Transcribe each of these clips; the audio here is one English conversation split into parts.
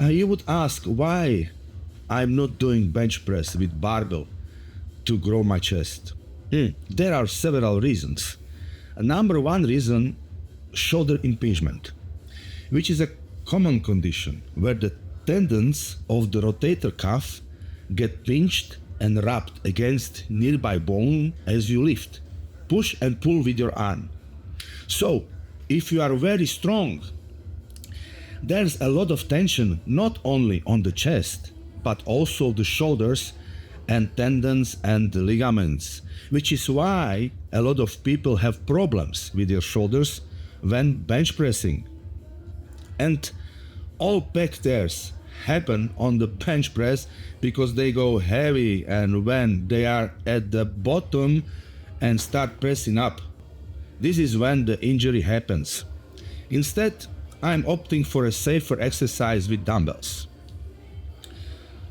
You would ask why I'm not doing bench press with barbell to grow my chest. There are several reasons. Number one reason, shoulder impingement, which is a common condition where the tendons of the rotator cuff get pinched and rubbed against nearby bone as you lift, push and pull with your arm. So, if you are very strong, there's a lot of tension not only on the chest, but also the shoulders and tendons and the ligaments, which is why a lot of people have problems with their shoulders when bench pressing. And all pec tears happen on the bench press because they go heavy, and when they are at the bottom and start pressing up, this is when the injury happens. Instead, I'm opting for a safer exercise with dumbbells.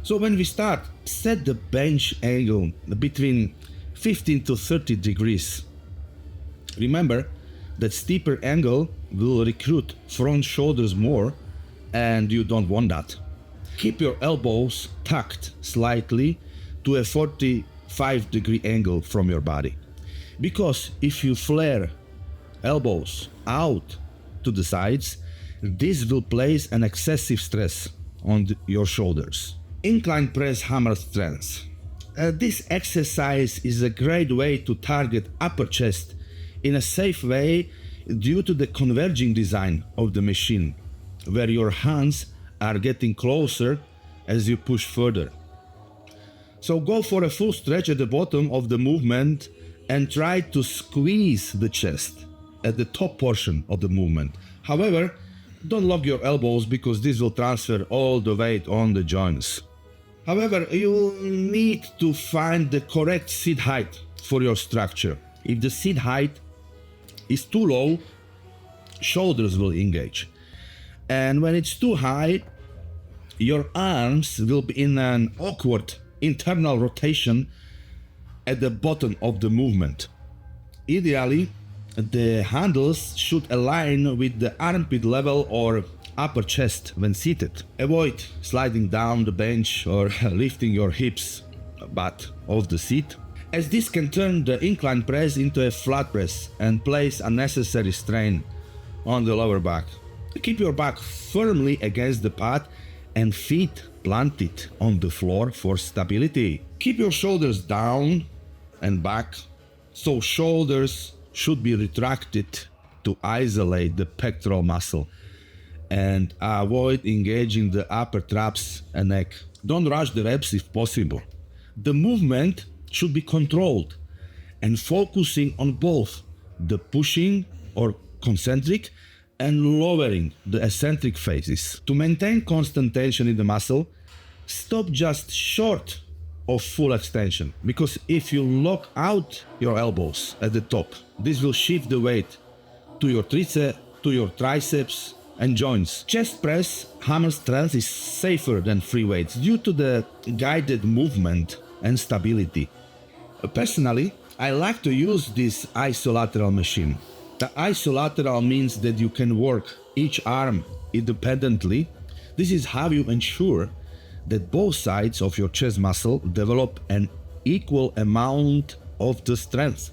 So when we start, set the bench angle between 15 to 30 degrees. Remember that steeper angle will recruit front shoulders more, and you don't want that. Keep your elbows tucked slightly to a 45-degree angle from your body. Because if you flare elbows out to the sides, this will place an excessive stress on your shoulders. Incline Press Hammer Strength. This exercise is a great way to target upper chest in a safe way due to the converging design of the machine, where your hands are getting closer as you push further. So go for a full stretch at the bottom of the movement and try to squeeze the chest at the top portion of the movement. However, don't lock your elbows because this will transfer all the weight on the joints. However, you will need to find the correct seat height for your structure. If the seat height is too low, shoulders will engage. And when it's too high, your arms will be in an awkward internal rotation at the bottom of the movement. Ideally, the handles should align with the armpit level or upper chest when seated. Avoid sliding down the bench or lifting your hips butt off the seat, as this can turn the incline press into a flat press and place unnecessary strain on the lower back. Keep your back firmly against the pad and feet planted on the floor for stability. Keep your shoulders down and back, so shoulders should be retracted to isolate the pectoral muscle and avoid engaging the upper traps and neck. Don't rush the reps if possible. The movement should be controlled and focusing on both the pushing or concentric and lowering the eccentric phases. To maintain constant tension in the muscle, stop just short of full extension, because if you lock out your elbows at the top, this will shift the weight to your triceps and joints. Chest press hammer strength is safer than free weights due to the guided movement and stability. Personally, I like to use this isolateral machine. The isolateral means that you can work each arm independently. This is how you ensure that both sides of your chest muscle develop an equal amount of the strength.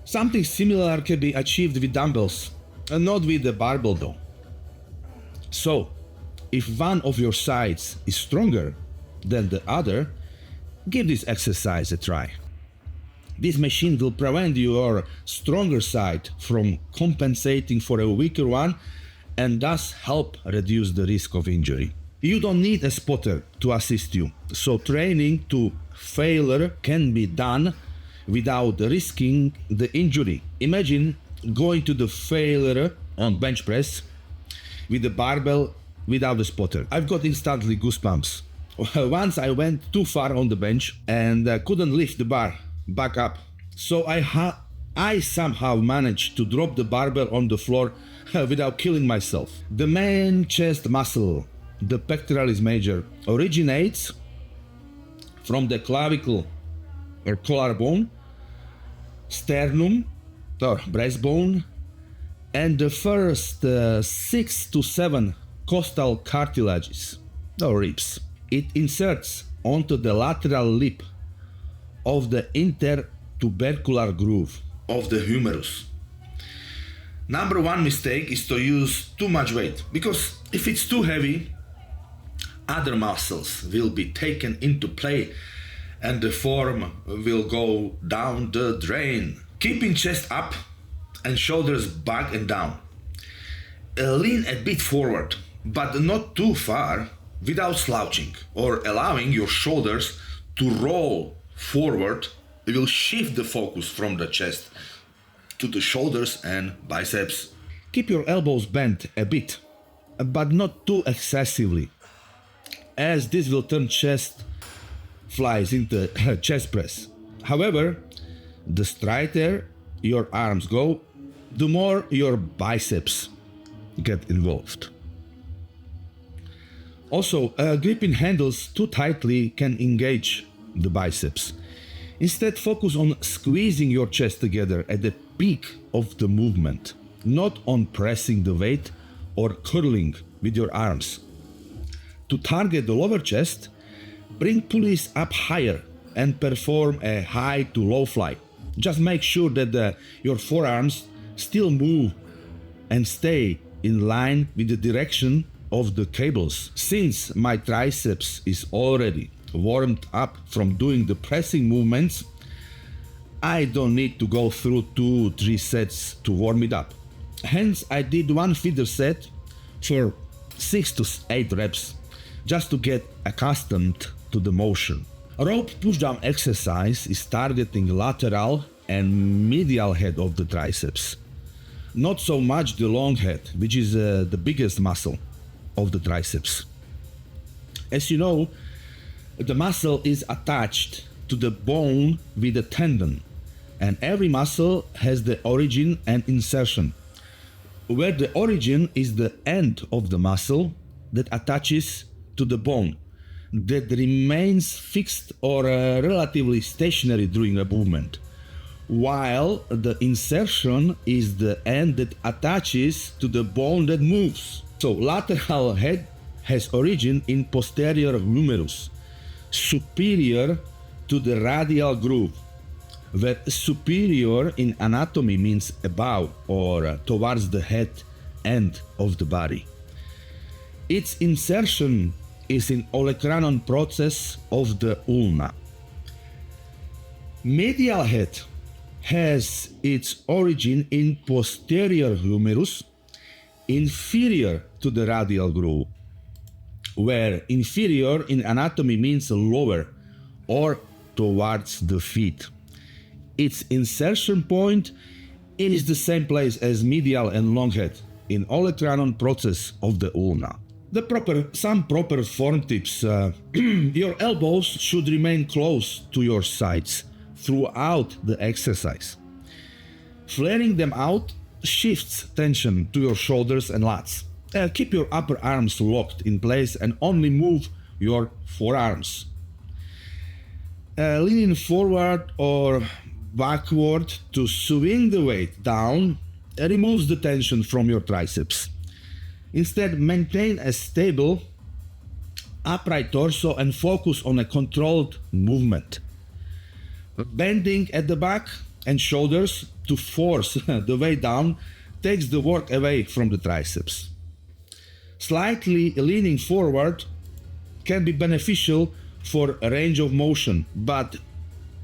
Something similar can be achieved with dumbbells, and not with the barbell though. So, if one of your sides is stronger than the other, give this exercise a try. This machine will prevent your stronger side from compensating for a weaker one and thus help reduce the risk of injury. You don't need a spotter to assist you, so training to failure can be done without risking the injury. Imagine going to the failure on bench press with the barbell without a spotter. I've got instantly goosebumps. Once I went too far on the bench and couldn't lift the bar back up, so I somehow managed to drop the barbell on the floor without killing myself. The main chest muscle, the pectoralis major, originates from the clavicle or collarbone, sternum or breastbone, and the first 6 to 7 costal cartilages, or ribs. It inserts onto the lateral lip of the intertubercular groove of the humerus. Number one mistake is to use too much weight, because if it's too heavy, other muscles will be taken into play and the form will go down the drain. Keeping chest up and shoulders back and down. Lean a bit forward, but not too far, without slouching or allowing your shoulders to roll forward. It will shift the focus from the chest to the shoulders and biceps. Keep your elbows bent a bit, but not too excessively, as this will turn chest flies into chest press. However, the straighter your arms go, the more your biceps get involved. Also, gripping handles too tightly can engage the biceps. Instead, focus on squeezing your chest together at the peak of the movement, not on pressing the weight or curling with your arms. To target the lower chest, bring pulleys up higher and perform a high to low fly. Just make sure that your forearms still move and stay in line with the direction of the cables. Since my triceps is already warmed up from doing the pressing movements, I don't need to go through 2-3 sets to warm it up. Hence, I did one feeder set for 6 to 8 reps just to get accustomed to the motion. A rope pushdown exercise is targeting lateral and medial head of the triceps. Not so much the long head, which is the biggest muscle of the triceps. As you know, the muscle is attached to the bone with a tendon, and every muscle has the origin and insertion, where the origin is the end of the muscle that attaches to the bone, that remains fixed or relatively stationary during a movement, while the insertion is the end that attaches to the bone that moves. So lateral head has origin in posterior humerus, superior to the radial groove, where superior in anatomy means above or towards the head end of the body. Its insertion is in olecranon process of the ulna. Medial head has its origin in posterior humerus, inferior to the radial groove, where inferior in anatomy means lower or towards the feet. Its insertion point is the same place as medial and long head in olecranon process of the ulna. Some proper form tips. Your elbows should remain close to your sides throughout the exercise. Flaring them out shifts tension to your shoulders and lats. Keep your upper arms locked in place and only move your forearms. Leaning forward or backward to swing the weight down removes the tension from your triceps. Instead, maintain a stable, upright torso and focus on a controlled movement. Bending at the back and shoulders to force the weight down takes the work away from the triceps. Slightly leaning forward can be beneficial for a range of motion, but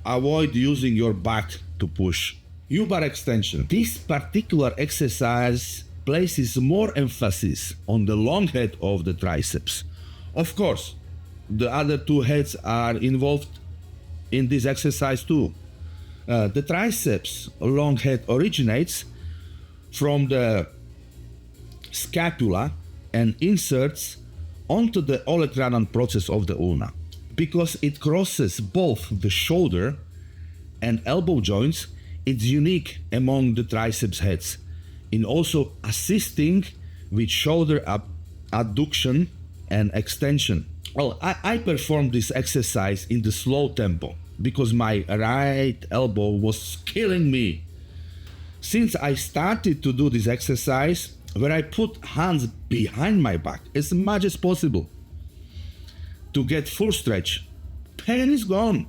avoid using your back to push. U-bar extension. This particular exercise places more emphasis on the long head of the triceps. Of course, the other two heads are involved in this exercise too. The triceps long head originates from the scapula and inserts onto the olecranon process of the ulna. Because it crosses both the shoulder and elbow joints, it's unique among the triceps heads in also assisting with shoulder adduction and extension. Well, I performed this exercise in the slow tempo because my right elbow was killing me. Since I started to do this exercise, where I put hands behind my back as much as possible to get full stretch. Pain is gone.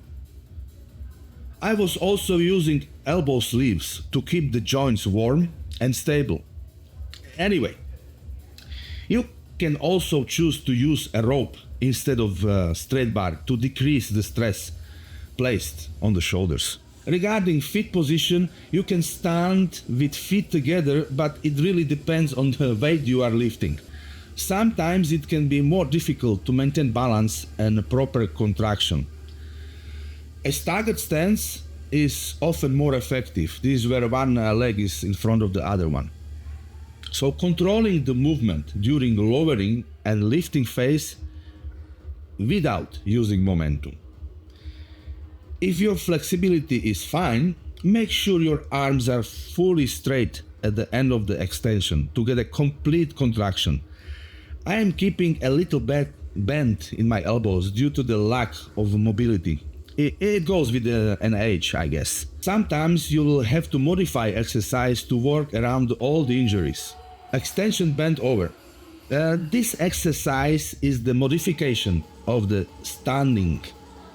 I was also using elbow sleeves to keep the joints warm and stable. Anyway, you can also choose to use a rope instead of a straight bar to decrease the stress placed on the shoulders. Regarding feet position, you can stand with feet together, but it really depends on the weight you are lifting. Sometimes it can be more difficult to maintain balance and proper contraction. A staggered stance is often more effective. This is where one leg is in front of the other one. So controlling the movement during lowering and lifting phase without using momentum. If your flexibility is fine, make sure your arms are fully straight at the end of the extension to get a complete contraction. I am keeping a little bend in my elbows due to the lack of mobility. It goes with an age, I guess. Sometimes you will have to modify exercise to work around all the injuries. Extension bent over. This exercise is the modification of the standing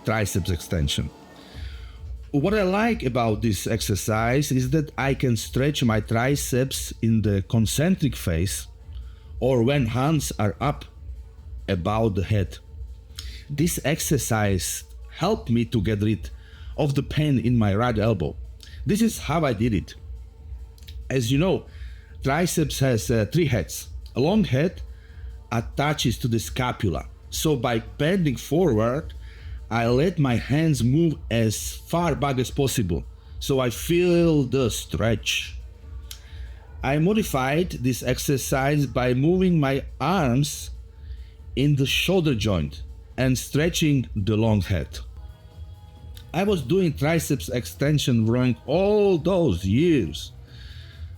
triceps extension. What I like about this exercise is that I can stretch my triceps in the concentric phase or when hands are up above the head. This exercise helped me to get rid of the pain in my right elbow. This is how I did it. As you know, triceps has 3 heads. A long head attaches to the scapula. So by bending forward, I let my hands move as far back as possible, so I feel the stretch. I modified this exercise by moving my arms in the shoulder joint and stretching the long head. I was doing triceps extension rowing all those years.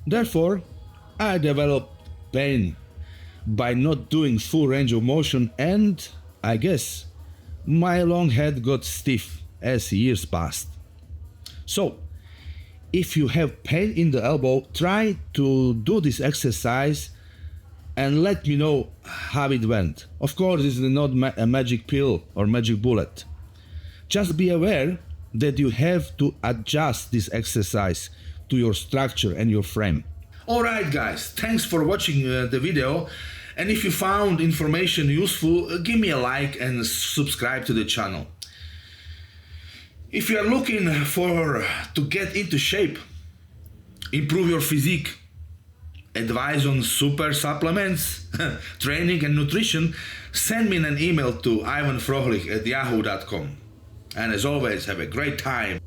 Therefore, I developed pain by not doing full range of motion, and I guess my long head got stiff as years passed. So, if you have pain in the elbow, try to do this exercise and let me know how it went. Of course, this is not a magic pill or magic bullet. Just be aware that you have to adjust this exercise to your structure and your frame. Alright guys, thanks for watching the video, and if you found information useful, give me a like and subscribe to the channel. If you are looking to get into shape, improve your physique, advice on super supplements, training and nutrition, send me an email to ivanfrohlich@yahoo.com. And as always, have a great time.